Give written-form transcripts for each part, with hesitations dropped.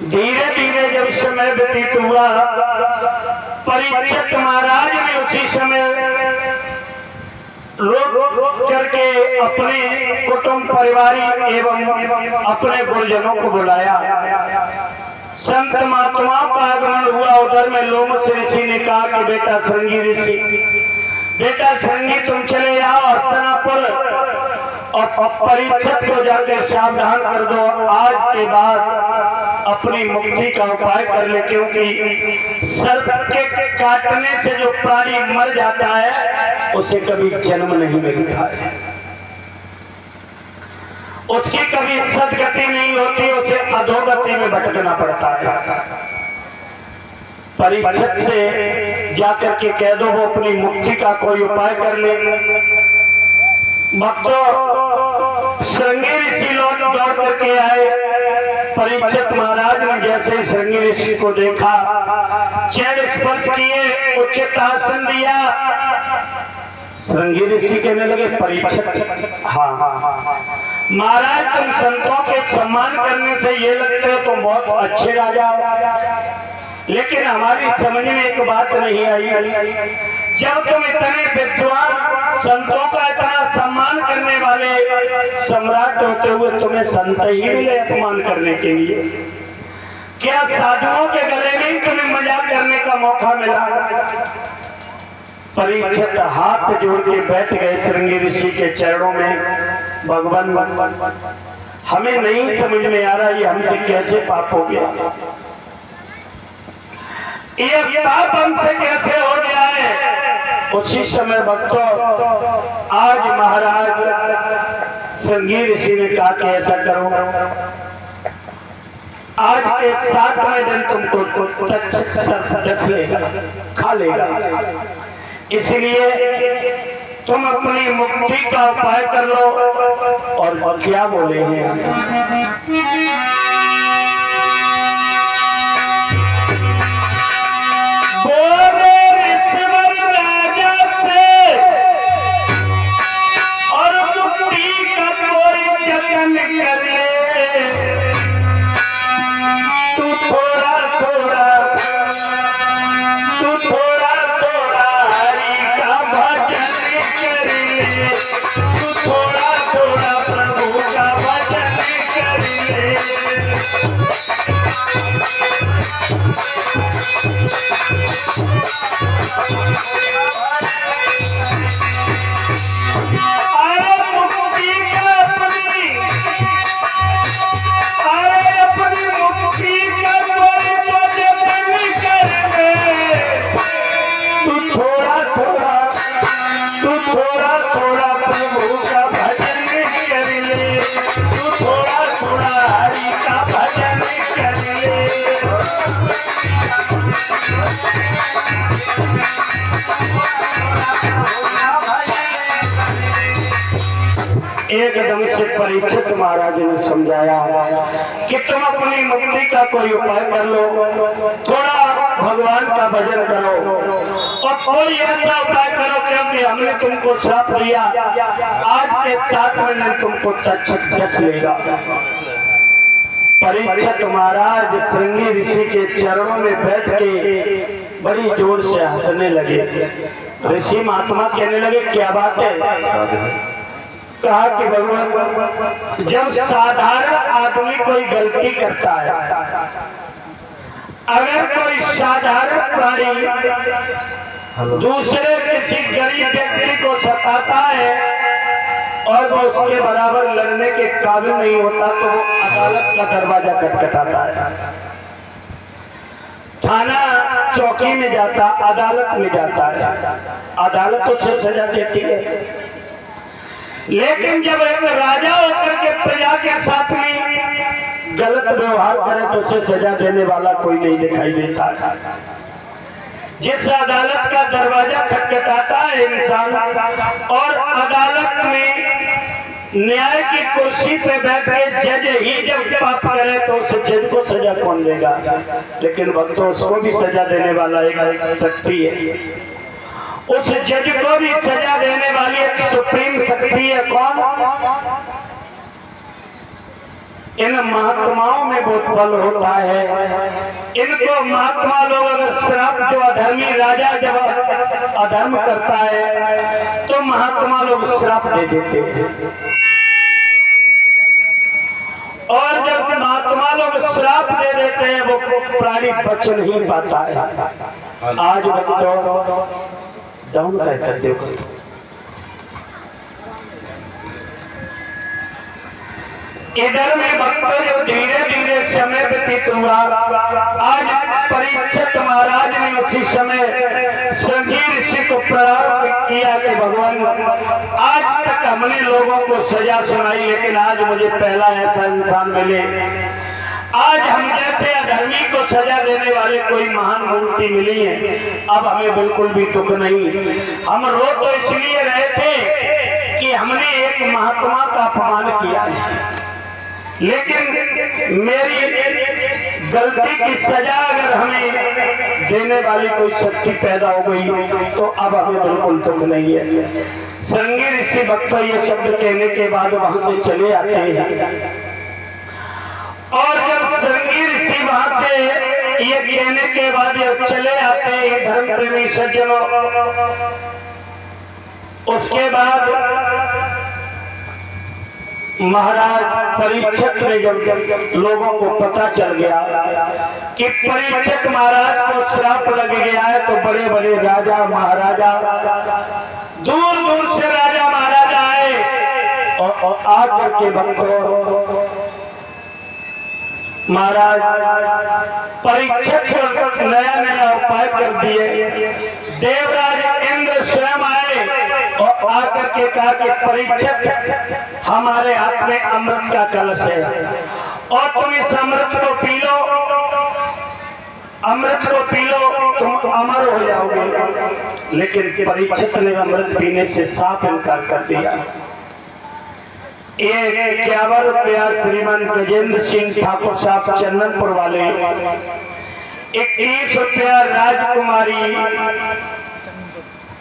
धीरे धीरे जब समय व्यतीत हुआ, परीक्षित महाराज ने उसी समय रोक करके अपने कुटुंब परिवार एवं अपने गुरुजनों को बुलाया। संत महात्माओं का आगमन हुआ। उधर में लोमस ऋषि ने कहा कि बेटा श्रृंगी ऋषि, बेटा श्रृंगी तुम चले आओ हस्तिनापुर और परीक्षित को जाकर सावधान कर दो, आज के बाद अपनी मुक्ति का उपाय कर ले, क्योंकि सर्प के काटने से जो प्राणी मर जाता है उसे कभी जन्म नहीं मिलता है, उसकी कभी सदगति नहीं होती, उसे अधोगति में भटकना पड़ता है। परीक्षित से जाकर के कह दो वो अपनी मुक्ति का कोई उपाय कर ले। भक्तों, श्रृंगी ऋषि लोग दौड़ करके आए। परीक्षित महाराज ने जैसे श्रृंगी ऋषि को देखा, चरण स्पर्श किए, उचित आसन दिया। श्रृंगी ऋषि कहने लगे परीक्षित, हाँ महाराज तुम संतों के सम्मान करने से ये लगते हो तुम बहुत अच्छे राजा हो, लेकिन हमारी समझ में एक बात नहीं आई, जब तुम इतने विद्वान संतों का इतना सम्मान करने वाले सम्राट होते हुए तुम्हें संत ही मिले अपमान करने के लिए, क्या साधुओं के गले में ही तुम्हें मजाक करने का मौका मिला? परीक्षित हाथ जोड़ के बैठ गए श्रृंगी ऋषि के चरणों में। भगवान हमें नहीं समझ में आ रहा ये हमसे कैसे पाप हो गया, ये पाप हमसे कैसे हो गया है। उसी समय भक्तों आज महाराज श्रृंगी ऋषि ने कहा कि ऐसा करो, आज के 7वें दिन तुमको तक्षक सर्प डस लेगा, खा लेगा, इसलिए तुम अपनी मुक्ति का उपाय कर लो। और क्या बोले हैं, एकदम से परीक्षित महाराज ने समझाया कि तुम अपनी मुक्ति का कोई उपाय कर लो, थोड़ा भगवान का भजन करो और कोई ऐसा उपाय करो, क्योंकि हमने तुमको श्राप दिया, आज के 7वें दिन तुमको तक्षक डस लेगा। परीक्षित महाराज श्रृंगी ऋषि के चरणों में बैठ के बड़ी जोर से हंसने लगे। ऋषि महात्मा कहने लगे क्या बात है? कहा कि भगवान जब साधारण आदमी कोई गलती करता है, अगर कोई साधारण प्राणी दूसरे किसी गरीब व्यक्ति को सताता है और वो उसके बराबर लड़ने के काबिल नहीं होता तो वो अदालत का दरवाजा खटखटाता है, थाना चौकी में जाता, अदालत में जाता है, अदालत उसे सजा देती है। लेकिन जब एक राजा होकर के प्रजा के साथ में गलत व्यवहार करे तो उसे सजा देने वाला कोई नहीं दिखाई देता। जिस अदालत का दरवाजा खटखटाता है इंसान और अदालत में न्याय की कुर्सी पे बैठ के जज ही जब पाप करे तो उस जज को सजा कौन देगा? लेकिन भक्तों उसको भी सजा देने वाला एक शक्ति है, उस जज को भी सजा देने वाली एक सुप्रीम शक्ति है। कौन? इन महात्माओं में बहुत फल होता है। इनको महात्मा लोग अगर श्राप, जो अधर्मी राजा जब अधर्म करता है तो महात्मा लोग श्राप दे देते हैं, और जब महात्मा लोग श्राप दे देते हैं वो प्राणी बच नहीं पाता है। आज बच्चों डाउन कर देखो, इधर में भक्तों जो धीरे धीरे समय व्यतीत हुआ, आज परीक्षित महाराज ने उसी समय श्रृंगी ऋषि को प्रणाम किया कि भगवान आज तक हमने लोगों को सजा सुनाई, लेकिन आज मुझे पहला ऐसा इंसान मिले, आज हम जैसे अधर्मी को सजा देने वाले कोई महान मूर्ति मिली है। अब हमें बिल्कुल भी दुख नहीं, हम रो तो इसलिए रहे थे कि हमने एक महात्मा का अपमान किया है, लेकिन मेरी गलती की सजा अगर हमें देने वाली कोई शक्ति पैदा हो गई तो अब हमें बिल्कुल दुख नहीं है। श्रृंगी ऋषि भक्त ये शब्द कहने के बाद वहां से चले आते हैं, और जब श्रृंगी ऋषि वहां से ये कहने के बाद जब चले आते हैं धर्म प्रेमी सज्जनों, उसके बाद महाराज परीक्षित ने जब लोगों को पता चल गया कि परीक्षित महाराज को श्राप लग गया है, तो बड़े बड़े राजा महाराजा, दूर दूर से राजा महाराजा आए और आकर के भक्तों महाराज परीक्षित नया नया उपाय कर दिए। देवराज इंद्र स्वयं आए और आकर के कहा कि परीक्षित हमारे हाथ में अमृत का कलश है और तुम इस अमृत को पी लो, अमृत को पी लो, तुम अमर हो जाओगे। लेकिन परीक्षित ने अमृत पीने से साफ इनकार कर दिया। 51 रुपया श्रीमान गजेंद्र सिंह ठाकुर साहब चंदनपुर वाले, 21 रुपया राजकुमारी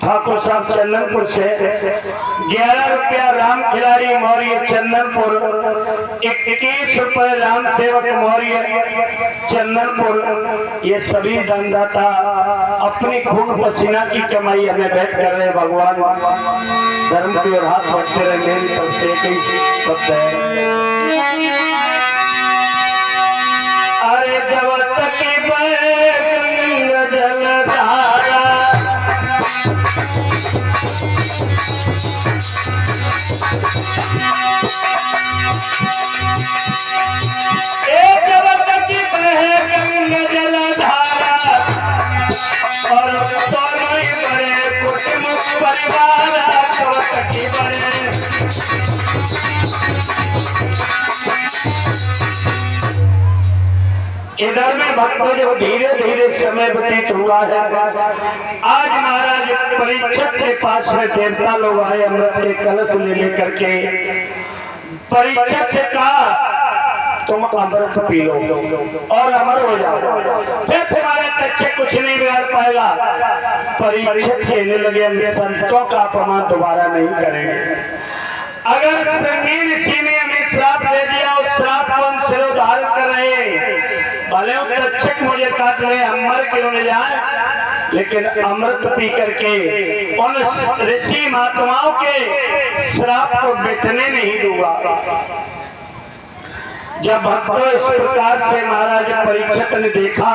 ठाकुर साहब चंदनपुर से, 11 रुपया राम खिलाड़ी मौर्य चंदनपुर, 21 रुपये राम सेवक मौर्य चंदनपुर। ये सभी दानदाता अपनी खून पसीना की कमाई हमें भेंट कर रहे हैं। भगवान धर्म की ओर हाथ बढ़ते रहे। मेरी तरफ से एक ही शब्द है, अरे जब तक गंगा जलधारा और बड़े कुटुंब परिवार इधर में भक्तों जब धीरे धीरे समय व्यतीत हुआ है, आज महाराज परीक्षित के पास में देवता लोग आए अमृत के कलश ले लेकर के। परीक्षित से कहा तुम अमृत पी लो और अमर हो जाओ, फिर तुम्हारे बच्चे कुछ नहीं बिगाड़ पाएगा। परीक्षित कहने लगे हम संतों का अपमान दोबारा नहीं करेंगे। अगर श्रृंगी ऋषि ने हमें श्राप दे दिया, उस श्राप को हम सिरोधार कर रहे, भले तक्षक मुझे काट ले, हम मर क्यों न जाए, लेकिन अमृत पी करके उन ऋषि महात्माओं के श्राप को मिटने नहीं दूंगा। जब भक्तों इस प्रकार से महाराज परीक्षित ने देखा,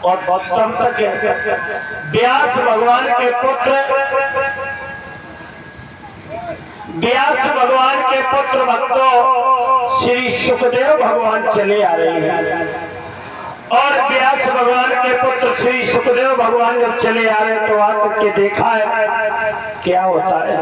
और तब तक व्यास भगवान के पुत्र भक्तों श्री सुखदेव भगवान चले आ रहे हैं। और व्यास भगवान के पुत्र श्री सुखदेव भगवान जब चले आ रहे हैं तो आकर के देखा है क्या होता है।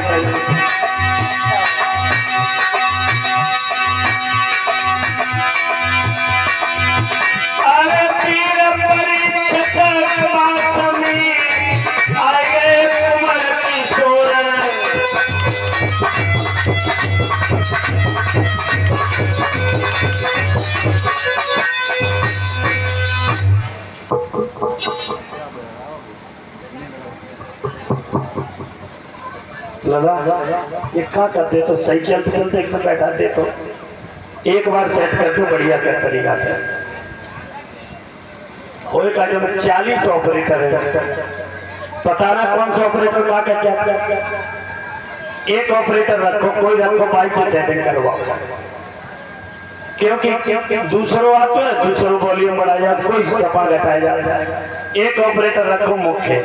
अरे तीर परीक्षित वासमी आए कुंवर किशोर लगा ये क्या करते तो सही चलते चलते एक में बैठाते तो एक बार सेट कर दो बढ़िया कर तरीका से कोई का जब 40 ऑपरेटर है पता ना कौन सा ऑपरेटर का क्या एक ऑपरेटर रखो कोई रखो बाइक से सेटिंग करवाओ क्योंकि दूसरों आते हैं दूसरों वॉल्यूम बढ़ाया कोई सपा घटाया जाता है एक ऑपरेटर रखो मुख्य